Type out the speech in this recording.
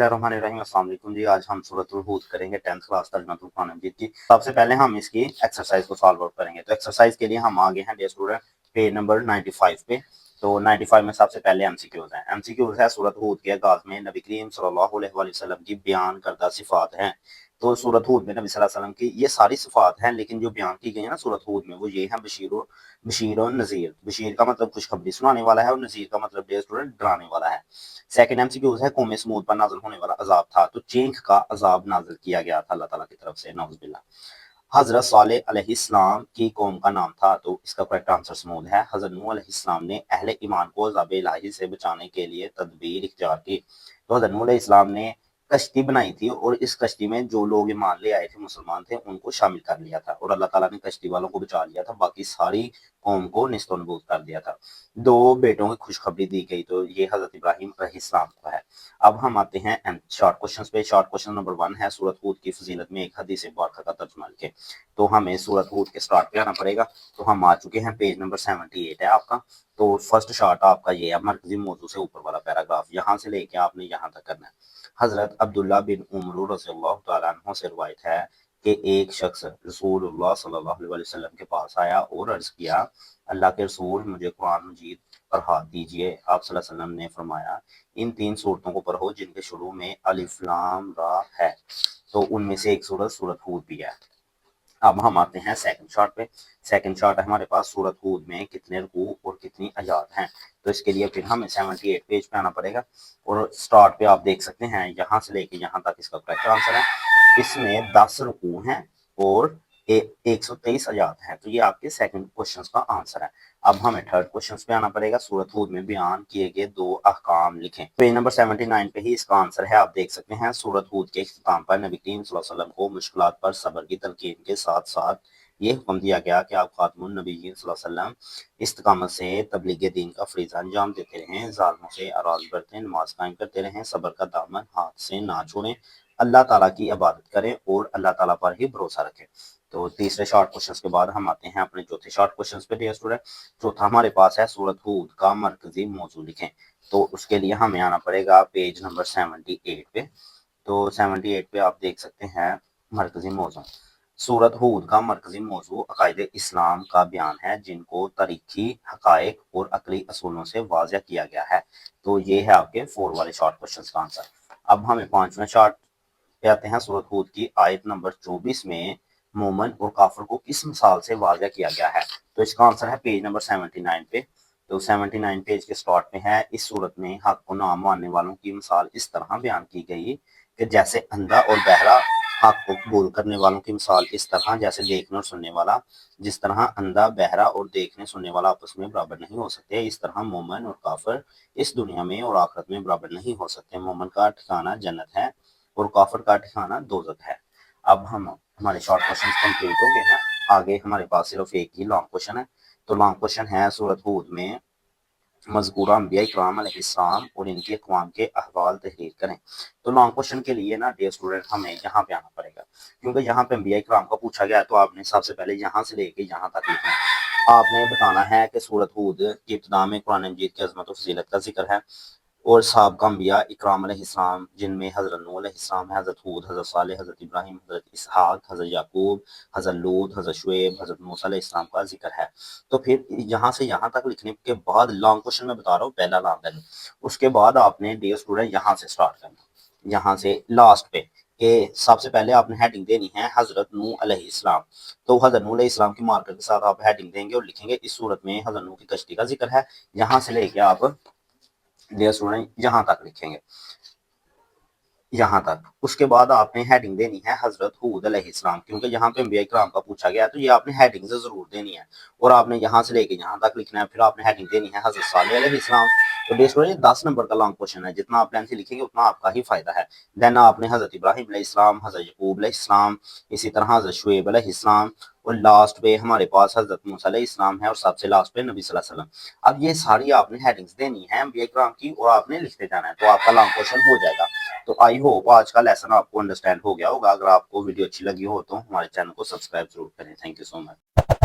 बिस्मिल्लाहिर्रहमानिर्रहीम। अस्सलाम वालेकुम जी। आज हम सूरतुल हूद करेंगे 10th क्लास तर्जुमातुल कुरान मजीद की। सबसे पहले हम इसकी एक्सरसाइज को सॉल्व आउट करेंगे। तो एक्सरसाइज के लिए हम आगे हैं डियर स्टूडेंट पेज नंबर 95 पे। तो 95 में सबसे पहले एमसीक्यूज हैं। एमसीक्यूज है सूरत हूद के आगाज में नबी करीम सल्लल्लाहु अलैहि वसल्लम की बयान करदा सिफात हैं। तो सूरत हूद में नबी सल्लल्लाहु अलैहि वसल्लम की ये सारी सिफात हैं, लेकिन जो बयान की गई है ना सूरत हूद में वो ये है बशीर और नज़ीर। बशीर का मतलब खुशखबरी सुनाने वाला है और नज़ीर का मतलब डियर स्टूडेंट डराने वाला है। सेकंड एमसीक्यूज है कौम समूद पर नाज़िल होने वाला अजाब था। तो चींख का अजाब नाज़िल किया गया था अल्लाह ताला की तरफ से, नऊज़ुबिल्लाह। हजरत सालेह अलैहिस्सलाम की कौम का नाम था। तो इसका करेक्ट आंसर समूद है। हजरत नूह अलैहिस्सलाम ने अहले ईमान को अज़ाब इलाही से बचाने के लिए तदबीर इख्तियार की। तो हजरत नूह अलैहिस्सलाम ने कश्ती बनाई थी और इस कश्ती में जो लोग ईमान ले आए थे, मुसलमान थे, उनको शामिल कर लिया था और अल्लाह ताला ने कश्ती वालों को बचा लिया था, बाकी सारी कौम को निस्तो नबूद कर दिया था। दो बेटों की खुशखबरी दी गई, तो ये हजरत इब्राहिम अलैहिस्सलाम को है। अब हम आते हैं शॉर्ट क्वेश्चंस पे। शॉर्ट क्वेश्चन नंबर 1 है सूरत हूद की फजीलत में एक हदीस बारका का तर्जुमा लिखें। तो हमें सूरत हूद के स्टार्ट पे आना पड़ेगा। तो हम आ चुके हैं, पेज नंबर 78 है आपका। तो फर्स्ट शॉर्ट आपका ये है, मरकजी मौजू से ऊपर वाला पैराग्राफ, यहाँ से लेके आपने यहाँ तक करना है। हजरत अब्दुल्ला बिन उमर रज़ियल्लाहु तआला अन्हु से रिवायत है कि एक शख्स रसूलुल्लाह सल्लल्लाहु अलैहि वसल्लम के पास आया और अर्ज किया, अल्लाह के रसूल मुझे कुरान मजीद पढ़ा दीजिए। आप सल्लल्लाहु अलैहि वसल्लम ने फरमाया, इन 3 सूरतों को पढ़ो जिनके शुरू में अलिफ लाम रा है। तो उनमें से एक सूरत सूरत हूद भी है। अब हम आते हैं सेकंड शॉट पे। सेकंड शॉट है हमारे पास, सूरत हूद में कितने रुकू और कितनी आयात हैं। तो इसके लिए फिर हमें 78 पेज पे आना पड़ेगा और स्टार्ट पे आप देख सकते हैं, यहाँ से लेके यहाँ तक इसका करेक्ट आंसर है। इसमें 10 रुकू हैं और 123 आयात हैं। तो ये आपके सेकंड क्वेश्चन का आंसर है। अब हमें थर्ड क्वेश्चन पे आना पड़ेगा। सूरत हूद में बयान किए गए 2 अहकाम लिखें। पेज नंबर 79 पे ही इसका आंसर है, आप देख सकते हैं। सूरत हूद के इख्तिताम पर नबी करीम सल्लल्लाहु अलैहि वसल्लम को मुश्किलात पर सब्र की तलकीन के साथ साथ ये हुक्म दिया गया कि आप खातमुन नबीय्यीन सल्लल्लाहु अलैहि वसल्लम इस्तिकामत से तबलीग दीन का फरीज़ा अंजाम देते रहें, ज़ालिमों से आराज़ बरतें, नमाज कायम करते रहें, सब्र का दामन हाथ से ना छोड़ें, अल्लाह ताला की इबादत करें और अल्लाह ताला पर ही भरोसा रखें। तो तीसरे शॉर्ट क्वेश्चन के बाद हम आते हैं अपने चौथे शॉर्ट क्वेश्चन पे डियर स्टूडेंट। चौथा हमारे पास है सूरत हूद का मरकजी मौजू लिखें। तो उसके लिए हमें आना पड़ेगा पेज नंबर 78 पे। तो 78 पे आप देख सकते हैं मरकजी मौजू। सूरत हूद का मरकजी मौजू अकायदे इस्लाम का बयान है जिनको तारीखी हकायक और अकली असूलों से वाज़ह किया गया है। तो ये है आपके 4 वाले शॉर्ट क्वेश्चन का आंसर। अब हमें 5वें शॉर्ट पे आते हैं। सूरत हूद की आयत नंबर 24 में मोमन और काफिर को किस मिसाल से वाज़ह किया गया है। तो इसका आंसर है पेज नंबर 79 पे। तो 79 पेज के स्टार्ट पे है, इस सूरत में हक को ना मानने वालों की मिसाल इस तरह बयान की गई कि जैसे अंधा और बहरा, हक को कबूल करने वालों की मिसाल इस तरह जैसे देखने और सुनने वाला। जिस तरह अंधा बहरा और देखने सुनने वाला आपस में बराबर नहीं हो सकते, इस तरह मोमन और काफिर इस दुनिया में और आखिरत में बराबर नहीं हो सकते। मोमन का ठिकाना जन्नत है और काफिर का ठिकाना दोज़ख है। अब हम हमारे शॉर्ट क्वेश्चन कंप्लीट हो गए हैं। आगे हमारे पास सिर्फ एक ही लॉन्ग क्वेश्चन है। तो लॉन्ग क्वेश्चन है, सूरत हूद में मज़कूरा अंबिया इकराम अलैहिस्सलाम और इनके अक़वाम के अहवाल तहरीर करें। तो लॉन्ग क्वेश्चन के लिए ना डियर स्टूडेंट हमें यहाँ पे आना पड़ेगा, क्योंकि यहाँ पे अंबिया इकराम का पूछा गया है। तो आपने सबसे पहले यहाँ से लेके यहाँ तक लिखना है। आपने बताना है कि सूरत हूद की इब्तिदा में कुरान मजीद की अज़मत और फजीलत का जिक्र है और साहब अंबिया इकराम अलैहिस्सलाम, जिनमें हज़रत नूह अलैहिस्सलाम, हज़रत हूद, हज़रत सालेह, हज़रत इब्राहीम, हज़रत इसहाक, हज़रत याकूब, हज़रत लूत, हज़रत शुएब, हज़रत मूसा अलैहिस्सलाम का जिक्र है। तो फिर यहाँ से यहाँ तक लिखने के बाद लॉन्ग क्वेश्चन में बता रहा हूँ, पहला लॉन्ग है। उसके बाद आपने डियर स्टूडेंट यहाँ से स्टार्ट करना, यहाँ से लास्ट पे कि सबसे पहले आपने हेडिंग देनी है हज़रत नूह अलैहिस्सलाम। तो हज़रत नूह अलैहिस्सलाम की मार्कर के साथ आप हेडिंग देंगे और लिखेंगे इस सूरत में हज़रत नूह की कश्ती का जिक्र है। यहाँ से लेके आप डियर स्टूडेंट यहाँ तक लिखेंगे, यहाँ तक। उसके बाद आपने हेडिंग देनी है हजरत हूद अलैहिस्सलाम, क्योंकि यहाँ पे अंबिया इकराम का पूछा गया है, तो ये आपने हेडिंग से जरूर देनी है और आपने यहाँ से लेके यहाँ तक लिखना है। फिर आपने हेडिंग देनी है हजरत सालेह अलैहिस्सलाम। तो डियर स्टूडेंट 10 नंबर का लॉन्ग क्वेश्चन है, जितना आप लेंथ लिखेंगे उतना आपका ही फायदा है। देन आपने हजरत इब्राहिम अलैहिस्सलाम, हजरत यकूब अलैहिस्सलाम, इसी तरह हजरत शुएब अलैहिस्सलाम और लास्ट पे हमारे पास हजरत मूसा अलैहिस्सलाम है और सबसे लास्ट पे नबी सल्लल्लाहु अलैहि वसल्लम। अब ये सारी आपने हेडिंग्स देनी है अंबिया इकराम की और आपने लिखते जाना है, तो आपका लॉन्ग क्वेश्चन हो जाएगा। तो आई होप आज का लेसन आपको अंडरस्टैंड हो गया होगा। अगर आपको वीडियो अच्छी लगी हो तो हमारे चैनल को सब्सक्राइब जरूर करें। Thank you so much.